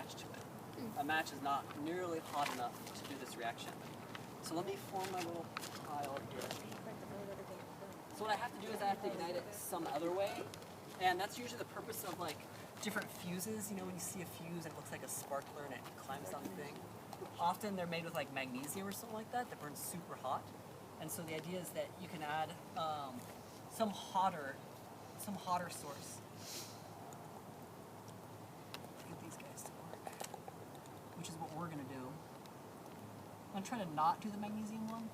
match to it. A match is not nearly hot enough to do this reaction. So let me form my little pile here. So what I have to do is I have to ignite it some other way, and that's usually the purpose of like different fuses. You know, when you see a fuse, it looks like a sparkler and it climbs on the thing. Often they're made with like magnesium or something like that that burns super hot, and so the idea is that you can add some hotter source. Get these guys to work, which is what we're gonna do. I'm trying to not do the magnesium one.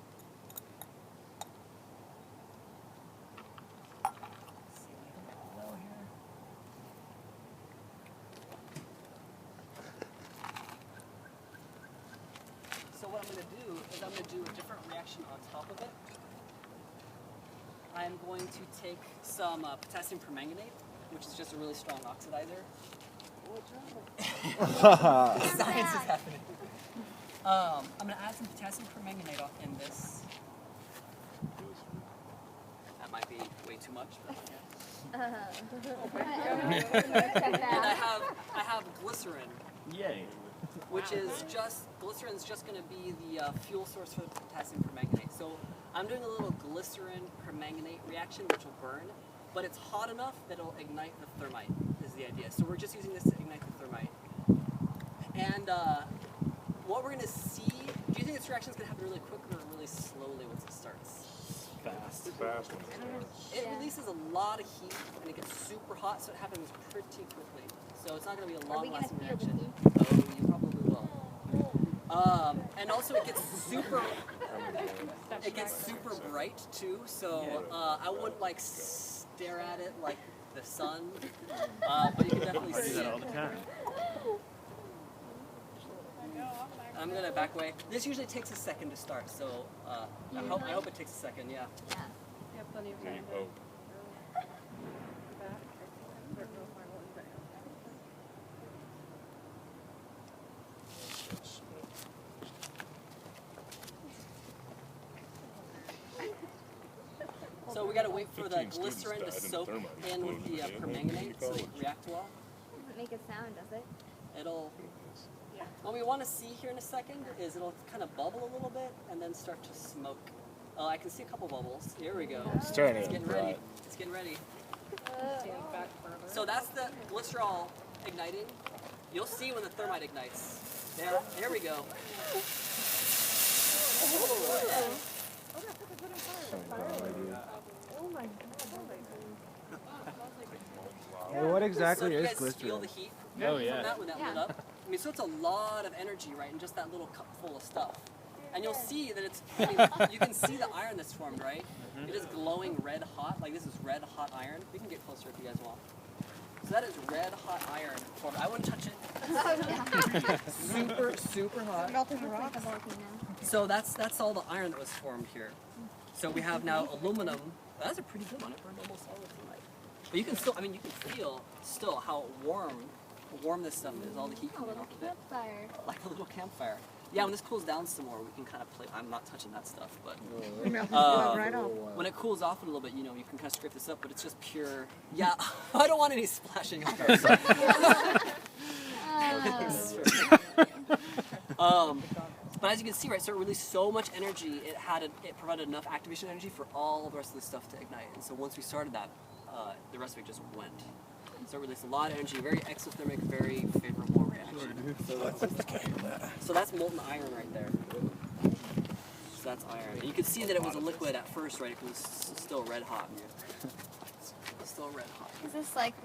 So what I'm going to do is I'm going to do a different reaction on top of it. I'm going to take some potassium permanganate, which is just a really strong oxidizer. Science is happening. I'm going to add some potassium permanganate in this. That might be way too much, but yeah. And I have glycerin. Yay. Which is glycerin is just going to be the fuel source for the potassium permanganate. So I'm doing a little glycerin permanganate reaction, which will burn, but it's hot enough that it'll ignite the thermite, is the idea. So we're just using this to ignite the thermite. And what we're going to see, do you think this reaction is going to happen really quick or really slowly once it starts? Fast. Fast. It releases a lot of heat and it gets super hot, so it happens pretty quickly. So it's not going to be a long-lasting reaction. Oh, you probably will. And also it gets super bright too. So I wouldn't like stare at it like the sun, but you can definitely I do see that it. all the time. I'm gonna back away. This usually takes a second to start, so I hope it takes a second. Yeah. Yeah. You have plenty of Yeah, time. you hope. So we gotta wait for the 15 students glycerin to died in soak Thermite in with the explosion. permanganate so they College. react well. Doesn't make a sound, does it? It'll. What we want to see here in a second is it'll kind of bubble a little bit and then start to smoke. Oh, I can see a couple bubbles. Here we go. Starting It's to getting ready. It's getting ready. Stand back further. So that's the glycerol igniting. You'll see when the thermite ignites. There we go. Oh my god. Well, what exactly So do you is guys feel glycerin? the heat Oh, from yeah. that when that lit up? I mean, so it's a lot of energy, right, in just that little cup full of stuff. And you'll see that it's, I mean, you can see the iron that's formed, right? It is glowing red hot, like this is red hot iron. We can get closer if you guys want. So that is red hot iron formed. I wouldn't touch it. Super hot. Melting the Looks like rocks. a volcano. So that's all the iron that was formed here. So we have now aluminum. That's a pretty good one. It burned almost all of the light. But you can still, I mean, you can feel still how warm this stuff is. All the heat Oh, coming little off of it, campfire. like a little campfire. Yeah, when this cools down some more, we can kind of play. I'm not touching that stuff, but Melting right off. when it cools off a little bit, you know, you can kind of scrape this up. But it's just pure. Yeah, I don't want any splashing on But as you can see, right, so it released so much energy, it provided enough activation energy for all the rest of the stuff to ignite. And so once we started that, the rest of it just went. So it released a lot of energy, very exothermic, very favorable reaction. So that's molten iron right there. So that's iron. And you can see that it was a liquid at first, right? It was still red hot. Still red hot. Is this like the